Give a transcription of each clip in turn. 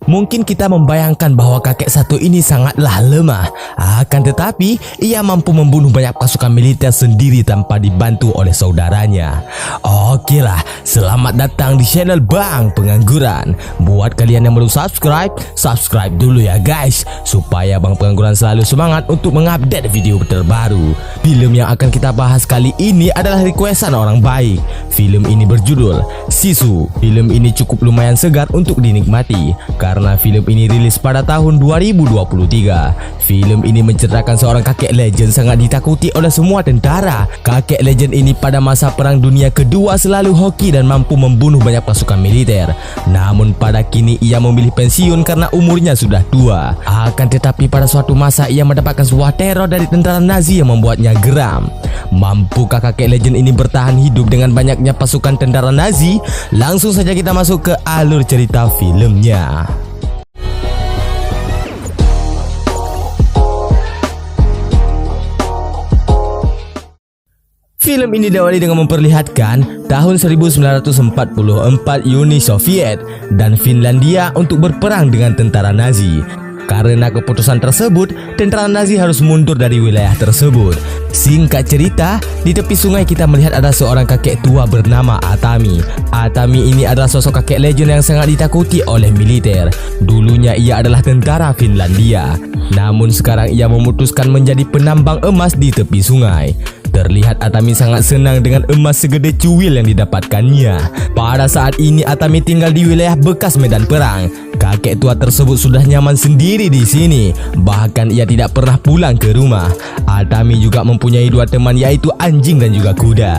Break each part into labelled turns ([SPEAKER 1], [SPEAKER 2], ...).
[SPEAKER 1] Mungkin kita membayangkan bahwa kakek satu ini sangatlah lemah. Akan tetapi, ia mampu membunuh banyak pasukan militer sendiri tanpa dibantu oleh saudaranya. Okelah, selamat datang di channel Bang Pengangguran. Buat kalian yang belum subscribe, subscribe dulu ya guys, supaya Bang Pengangguran selalu semangat untuk mengupdate video terbaru. Film yang akan kita bahas kali ini adalah requestan orang baik. Film ini berjudul Sisu. Film ini cukup lumayan segar untuk dinikmati karena film ini rilis pada tahun 2023. Film ini menceritakan seorang kakek legend sangat ditakuti oleh semua tentara. Kakek legend ini pada masa Perang Dunia Kedua selalu hoki dan mampu membunuh banyak pasukan militer. Namun pada kini ia memilih pensiun karena umurnya sudah tua. Akan tetapi pada suatu masa ia mendapatkan sebuah teror dari tentara Nazi yang membuatnya geram. Mampukah kakek legend ini bertahan hidup dengan banyaknya pasukan tentara Nazi? Langsung saja kita masuk ke alur cerita filmnya. Film ini diawali dengan memperlihatkan tahun 1944 Uni Soviet dan Finlandia untuk berperang dengan tentara Nazi. Karena keputusan tersebut, tentara Nazi harus mundur dari wilayah tersebut. Singkat cerita, di tepi sungai kita melihat ada seorang kakek tua bernama Atami. Atami ini adalah sosok kakek legend yang sangat ditakuti oleh militer. Dulunya ia adalah tentara Finlandia. Namun sekarang ia memutuskan menjadi penambang emas di tepi sungai. Terlihat Atami sangat senang dengan emas segede cuil yang didapatkannya. Pada saat ini Atami tinggal di wilayah bekas medan perang. Kakek tua tersebut sudah nyaman sendiri di sini. Bahkan ia tidak pernah pulang ke rumah. Atami juga mempunyai dua teman, yaitu anjing dan juga kuda.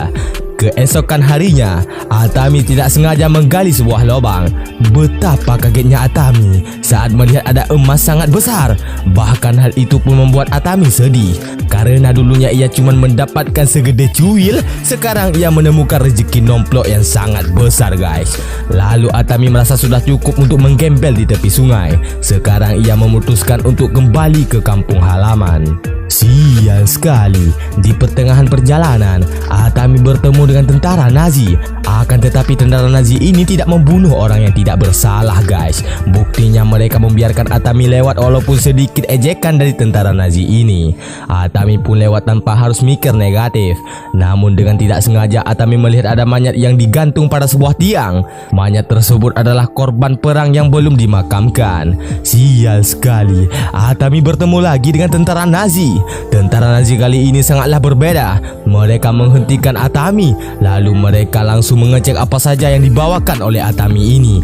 [SPEAKER 1] Keesokan harinya, Atami tidak sengaja menggali sebuah lubang. Betapa kagetnya Atami saat melihat ada emas sangat besar. Bahkan hal itu pun membuat Atami sedih. Karena dulunya ia cuma mendapatkan segede cuil, sekarang ia menemukan rezeki nomplok yang sangat besar guys. Lalu Atami merasa sudah cukup untuk menggembel di tepi sungai. Sekarang ia memutuskan untuk kembali ke kampung halaman. Sial sekali, di pertengahan perjalanan Atami bertemu dengan tentara Nazi. Akan tetapi tentara Nazi ini tidak membunuh orang yang tidak bersalah guys. Buktinya mereka membiarkan Atami lewat walaupun sedikit ejekan dari tentara Nazi ini. Atami pun lewat tanpa harus mikir negatif. Namun dengan tidak sengaja Atami melihat ada mayat yang digantung pada sebuah tiang. Mayat tersebut adalah korban perang yang belum dimakamkan. Sial sekali, Atami bertemu lagi dengan tentara Nazi. Tentara Nazi kali ini sangatlah berbeda. Mereka menghentikan Atami, lalu mereka langsung mengecek apa saja yang dibawakan oleh Atami ini.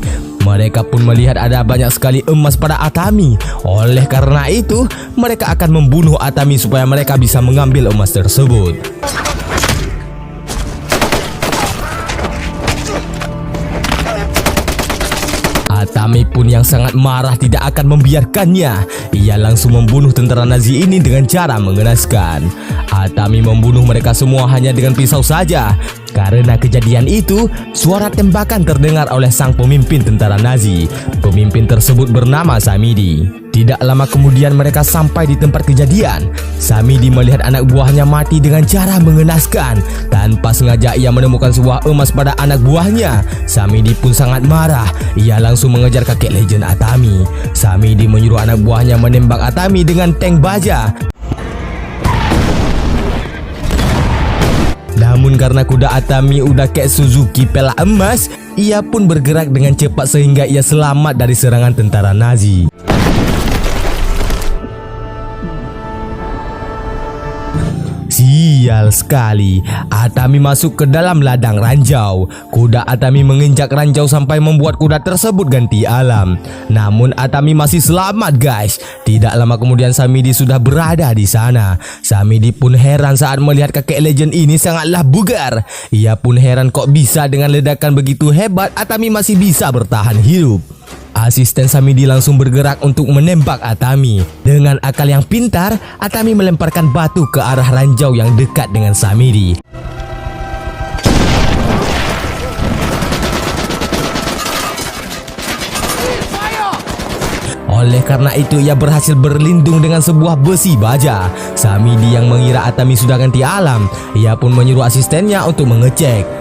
[SPEAKER 1] Mereka pun melihat ada banyak sekali emas pada Atami. Oleh karena itu, mereka akan membunuh Atami supaya mereka bisa mengambil emas tersebut. Atami pun yang sangat marah tidak akan membiarkannya. Ia langsung membunuh tentara Nazi ini dengan cara mengenaskan. Atami membunuh mereka semua hanya dengan pisau saja. Karena kejadian itu, suara tembakan terdengar oleh sang pemimpin tentara Nazi. Pemimpin tersebut bernama Samidi. Tidak lama kemudian mereka sampai di tempat kejadian. Samidi melihat anak buahnya mati dengan cara mengenaskan. Tanpa sengaja ia menemukan sebuah emas pada anak buahnya. Samidi pun sangat marah. Ia langsung mengejar kakek legend Atami. Samidi menyuruh anak buahnya menembak Atami dengan tank baja. Namun karena kuda Atami udah kayak Suzuki pelak emas, ia pun bergerak dengan cepat sehingga ia selamat dari serangan tentara Nazi. Sial sekali, Atami masuk ke dalam ladang ranjau. Kuda Atami menginjak ranjau sampai membuat kuda tersebut ganti alam. Namun Atami masih selamat guys. Tidak lama kemudian Samidi sudah berada di sana. Samidi pun heran saat melihat kakek legend ini sangatlah bugar. Ia pun heran kok bisa dengan ledakan begitu hebat Atami masih bisa bertahan hidup. Asisten Samidi langsung bergerak untuk menembak Atami. Dengan akal yang pintar, Atami melemparkan batu ke arah ranjau yang dekat dengan Samidi. Oleh karena itu ia berhasil berlindung dengan sebuah besi baja. Samidi yang mengira Atami sudah ganti alam, ia pun menyuruh asistennya untuk mengecek.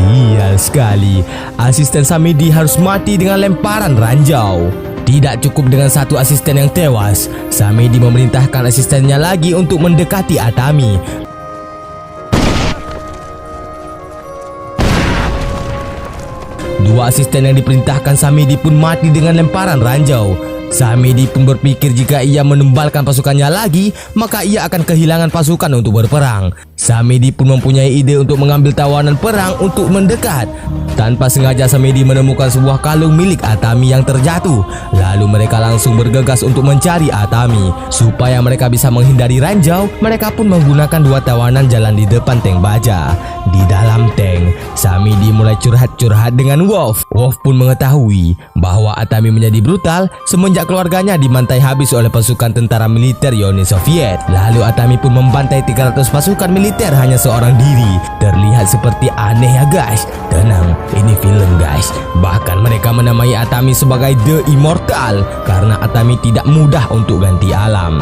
[SPEAKER 1] Sial sekali, asisten Samedi harus mati dengan lemparan ranjau. Tidak cukup dengan satu asisten yang tewas, Samedi memerintahkan asistennya lagi untuk mendekati Atami. Dua asisten yang diperintahkan Samedi pun mati dengan lemparan ranjau. Samedi pun berpikir jika ia menumbalkan pasukannya lagi, maka ia akan kehilangan pasukan untuk berperang. Samedi pun mempunyai ide untuk mengambil tawanan perang untuk mendekat. Tanpa sengaja Samedi menemukan sebuah kalung milik Atami yang terjatuh. Lalu mereka langsung bergegas untuk mencari Atami. Supaya mereka bisa menghindari ranjau, mereka pun menggunakan dua tawanan jalan di depan tank baja. Di dalam tank, Samedi mulai curhat-curhat dengan Wolf. Wolf pun mengetahui bahwa Atami menjadi brutal semenjak keluarganya dibantai habis oleh pasukan tentara militer Uni Soviet. Lalu Atami pun membantai 300 pasukan militer hanya seorang diri. Terlihat seperti aneh ya guys. Tenang, ini film guys. Bahkan mereka menamai Atami sebagai The Immortal karena Atami tidak mudah untuk ganti alam.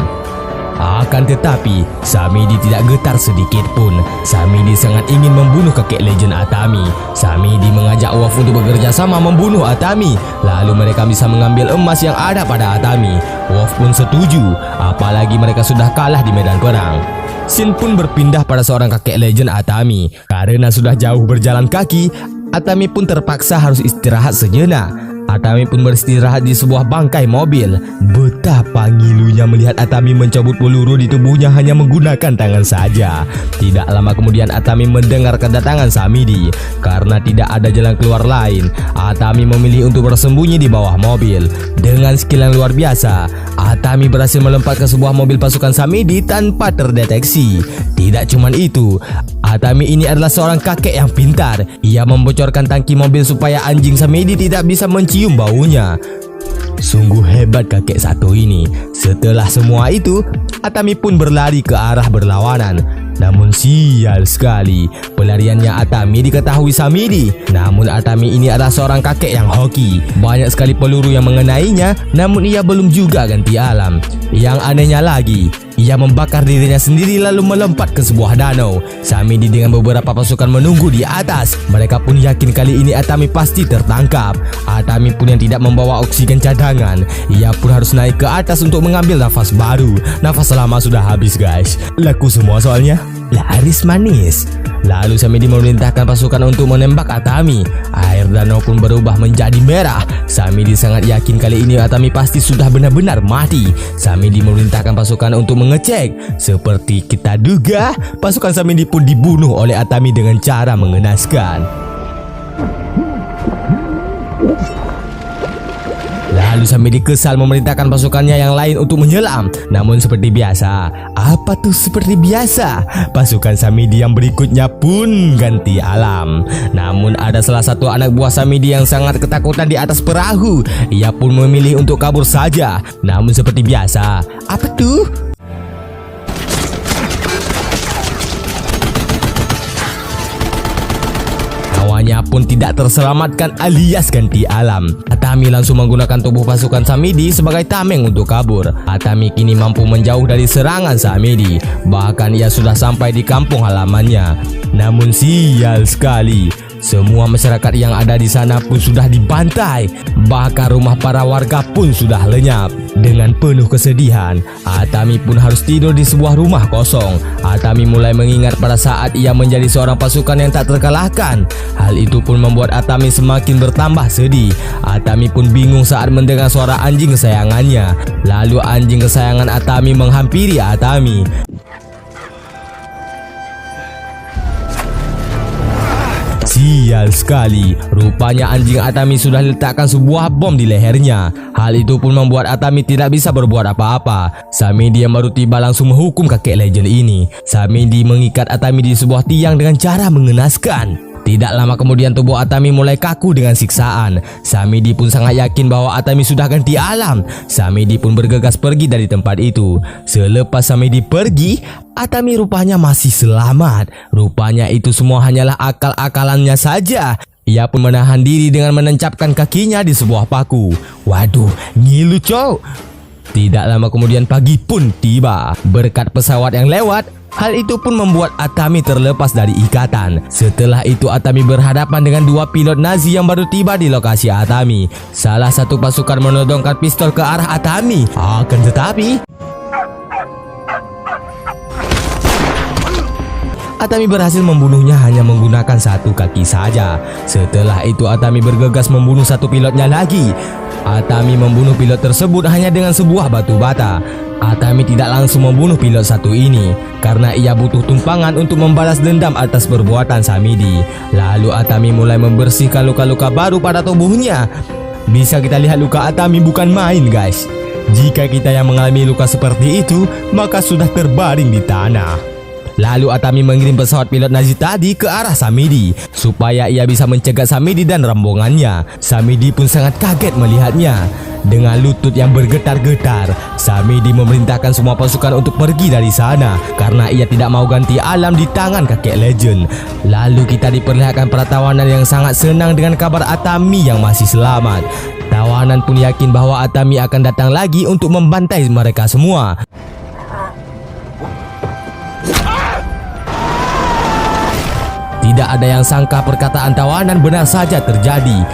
[SPEAKER 1] Akan tetapi, Samedi tidak getar sedikit pun. Samedi sangat ingin membunuh kakek legend Atami. Samedi mengajak Wolf untuk bekerja sama membunuh Atami. Lalu mereka bisa mengambil emas yang ada pada Atami. Wolf pun setuju, apalagi mereka sudah kalah di medan perang. Scene pun berpindah pada seorang kakek legend Atami. Karena sudah jauh berjalan kaki, Atami pun terpaksa harus istirahat sejenak. Atami pun beristirahat di sebuah bangkai mobil. Betapa ngilunya melihat Atami mencabut peluru di tubuhnya hanya menggunakan tangan saja. Tidak lama kemudian Atami mendengar kedatangan Samedi. Karena tidak ada jalan keluar lain, Atami memilih untuk bersembunyi di bawah mobil. Dengan skill yang luar biasa, Atami berhasil melompat ke sebuah mobil pasukan Samedi tanpa terdeteksi. Tidak cuma itu, Atami ini adalah seorang kakek yang pintar. Ia membocorkan tangki mobil supaya anjing Samedi tidak bisa mencium baunya. Sungguh hebat kakek satu ini. Setelah semua itu, Atami pun berlari ke arah berlawanan. Namun sial sekali, pelariannya Atami diketahui Samedi. Namun Atami ini adalah seorang kakek yang hoki. Banyak sekali peluru yang mengenainya, namun ia belum juga ganti alam. Yang anehnya lagi, ia membakar dirinya sendiri lalu melompat ke sebuah danau. Samedi dengan beberapa pasukan menunggu di atas. Mereka pun yakin kali ini Atami pasti tertangkap. Atami pun yang tidak membawa oksigen cadangan. Ia pun harus naik ke atas untuk mengambil nafas baru. Nafas lama sudah habis guys. Laku semua soalnya. Laris manis. Lalu Samedi memerintahkan pasukan untuk menembak Atami. Air danau pun berubah menjadi merah. Samedi sangat yakin kali ini Atami pasti sudah benar-benar mati. Samedi memerintahkan pasukan untuk mengecek. Seperti kita duga, pasukan Samedi pun dibunuh oleh Atami dengan cara mengenaskan. Lalu Samedi kesal memerintahkan pasukannya yang lain untuk menyelam. Namun seperti biasa, apa tuh seperti biasa? Pasukan Samedi yang berikutnya pun ganti alam. Namun ada salah satu anak buah Samedi yang sangat ketakutan di atas perahu. Ia pun memilih untuk kabur saja. Namun seperti biasa, apa tuh? Nyawanya pun tidak terselamatkan alias ganti alam. Atami langsung menggunakan tubuh pasukan Samedi sebagai tameng untuk kabur. Atami kini mampu menjauh dari serangan Samedi. Bahkan ia sudah sampai di kampung halamannya. Namun sial sekali, semua masyarakat yang ada di sana pun sudah dibantai. Bahkan rumah para warga pun sudah lenyap. Dengan penuh kesedihan, Atami pun harus tidur di sebuah rumah kosong. Atami mulai mengingat pada saat ia menjadi seorang pasukan yang tak terkalahkan. Hal itu pun membuat Atami semakin bertambah sedih. Atami pun bingung saat mendengar suara anjing kesayangannya. Lalu anjing kesayangan Atami menghampiri Atami. Sial sekali, rupanya anjing Atami sudah letakkan sebuah bom di lehernya. Hal itu pun membuat Atami tidak bisa berbuat apa-apa. Samedi yang baru tiba langsung menghukum kakek legend ini. Samedi mengikat Atami di sebuah tiang dengan cara mengenaskan. Tidak lama kemudian tubuh Atami mulai kaku dengan siksaan. Samedi pun sangat yakin bahwa Atami sudah ganti alam. Samedi pun bergegas pergi dari tempat itu. Selepas Samedi pergi, Atami rupanya masih selamat. Rupanya itu semua hanyalah akal-akalannya saja. Ia pun menahan diri dengan menancapkan kakinya di sebuah paku. Waduh, ngilu cok. Tidak lama kemudian pagi pun tiba. Berkat pesawat yang lewat, Hal itu pun membuat Atami terlepas dari ikatan. Setelah itu Atami berhadapan dengan dua pilot Nazi yang baru tiba di lokasi Atami. Salah satu pasukan menodongkan pistol ke arah Atami. Akan tetapi Atami berhasil membunuhnya hanya menggunakan satu kaki saja. Setelah itu Atami bergegas membunuh satu pilotnya lagi. Atami membunuh pilot tersebut hanya dengan sebuah batu bata. Atami tidak langsung membunuh pilot satu ini karena ia butuh tumpangan untuk membalas dendam atas perbuatan Samidi. Lalu Atami mulai membersihkan luka-luka baru pada tubuhnya. Bisa kita lihat luka Atami bukan main guys. Jika kita yang mengalami luka seperti itu, maka sudah terbaring di tanah. Lalu Atami mengirim pesawat pilot Nazi tadi ke arah Samidi supaya ia bisa mencegat Samidi dan rombongannya. Samidi pun sangat kaget melihatnya. Dengan lutut yang bergetar-getar, Samidi memerintahkan semua pasukan untuk pergi dari sana karena ia tidak mau ganti alam di tangan kakek legend. Lalu kita diperlihatkan para tawanan yang sangat senang dengan kabar Atami yang masih selamat. Tawanan pun yakin bahwa Atami akan datang lagi untuk membantai mereka semua. Tidak ada yang sangka perkataan tawanan benar saja terjadi.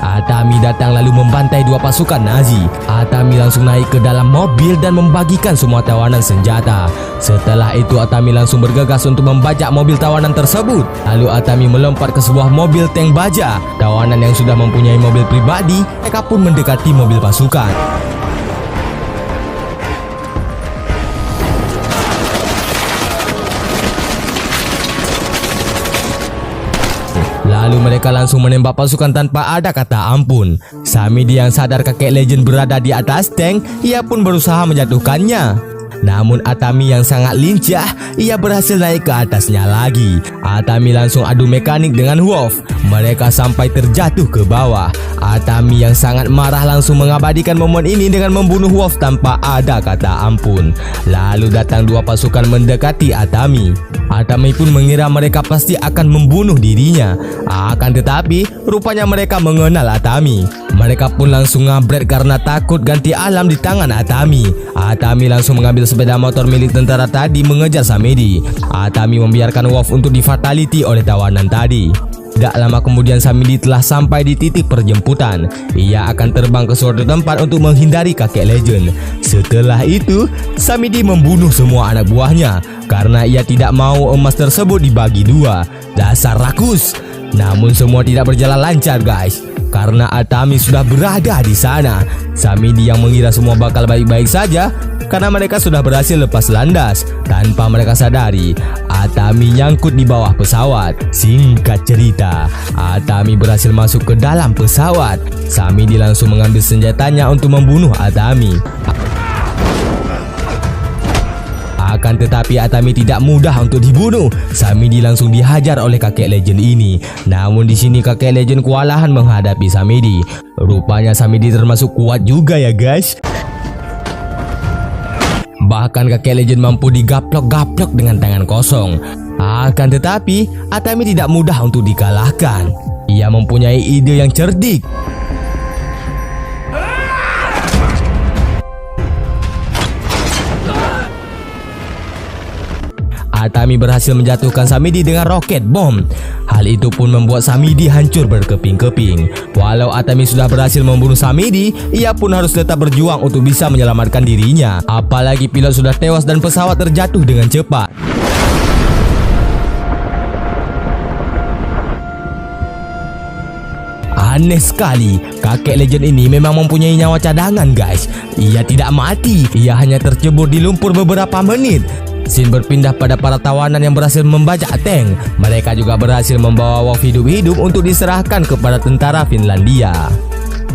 [SPEAKER 1] Atami datang lalu membantai dua pasukan Nazi. Atami langsung naik ke dalam mobil dan membagikan semua tawanan senjata. Setelah itu Atami langsung bergegas untuk membajak mobil tawanan tersebut. Lalu Atami melompat ke sebuah mobil tank baja. Tawanan yang sudah mempunyai mobil pribadi, mereka pun mendekati mobil pasukan. Lalu mereka langsung menembak pasukan tanpa ada kata ampun. Samidi yang sadar kakek legend berada di atas tank, ia pun berusaha menjatuhkannya. Namun Atami yang sangat lincah, ia berhasil naik ke atasnya lagi. Atami langsung adu mekanik dengan Wolf. Mereka sampai terjatuh ke bawah. Atami yang sangat marah langsung mengabadikan momen ini dengan membunuh Wolf tanpa ada kata ampun. Lalu datang dua pasukan mendekati Atami. Atami pun mengira mereka pasti akan membunuh dirinya. Akan tetapi, rupanya mereka mengenal Atami. Mereka pun langsung ngabret karena takut ganti alam di tangan Atami. Atami langsung mengambil sepeda motor milik tentara tadi mengejar Samidi. Atami membiarkan Wolf untuk difatality oleh tawanan tadi. Tak lama kemudian Samidi telah sampai di titik perjemputan. Ia akan terbang ke suatu tempat untuk menghindari kakek legend. Setelah itu, Samidi membunuh semua anak buahnya karena ia tidak mau emas tersebut dibagi dua. Dasar rakus. Namun semua tidak berjalan lancar guys, karena Atami sudah berada di sana. Samidi yang mengira semua bakal baik-baik saja karena mereka sudah berhasil lepas landas. Tanpa mereka sadari, Atami nyangkut di bawah pesawat. Singkat cerita, Atami berhasil masuk ke dalam pesawat. Samidi langsung mengambil senjatanya untuk membunuh Atami. Akan tetapi Atami tidak mudah untuk dibunuh. Samidi langsung dihajar oleh kakek legend ini. Namun di sini kakek legend kewalahan menghadapi Samidi. Rupanya Samidi termasuk kuat juga ya guys. Bahkan kakek legend mampu digaplok-gaplok dengan tangan kosong. Akan tetapi Atami tidak mudah untuk dikalahkan. Ia mempunyai ide yang cerdik. Atami berhasil menjatuhkan Samidi dengan roket bom. Hal itu pun membuat Samidi hancur berkeping-keping. Walau Atami sudah berhasil membunuh Samidi, ia pun harus tetap berjuang untuk bisa menyelamatkan dirinya. Apalagi pilot sudah tewas dan pesawat terjatuh dengan cepat. Aneh sekali, kakek legend ini memang mempunyai nyawa cadangan guys. Ia tidak mati, ia hanya tercebur di lumpur beberapa menit. Scene berpindah pada para tawanan yang berhasil membajak tank. Mereka juga berhasil membawa Wolf hidup-hidup untuk diserahkan kepada tentara Finlandia.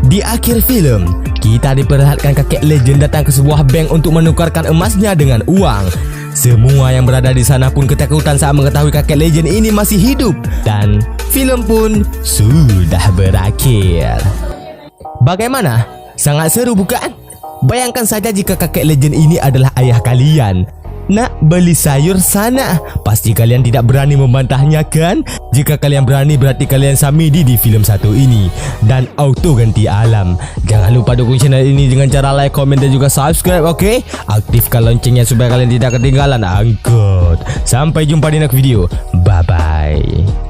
[SPEAKER 1] Di akhir film, kita diperlihatkan kakek legend datang ke sebuah bank untuk menukarkan emasnya dengan uang. Semua yang berada di sana pun ketakutan saat mengetahui kakek legend ini masih hidup. Dan film pun sudah berakhir. Bagaimana? Sangat seru bukan? Bayangkan saja jika kakek legend ini adalah ayah kalian. nak beli sayur sana. Pasti kalian tidak berani membantahnya kan? Jika kalian berani berarti kalian Samidi di film satu ini. Dan auto ganti alam. Jangan lupa dukung channel ini dengan cara like, komen dan juga subscribe, oke? Aktifkan loncengnya supaya kalian tidak ketinggalan angkot. Sampai jumpa di next video. Bye bye.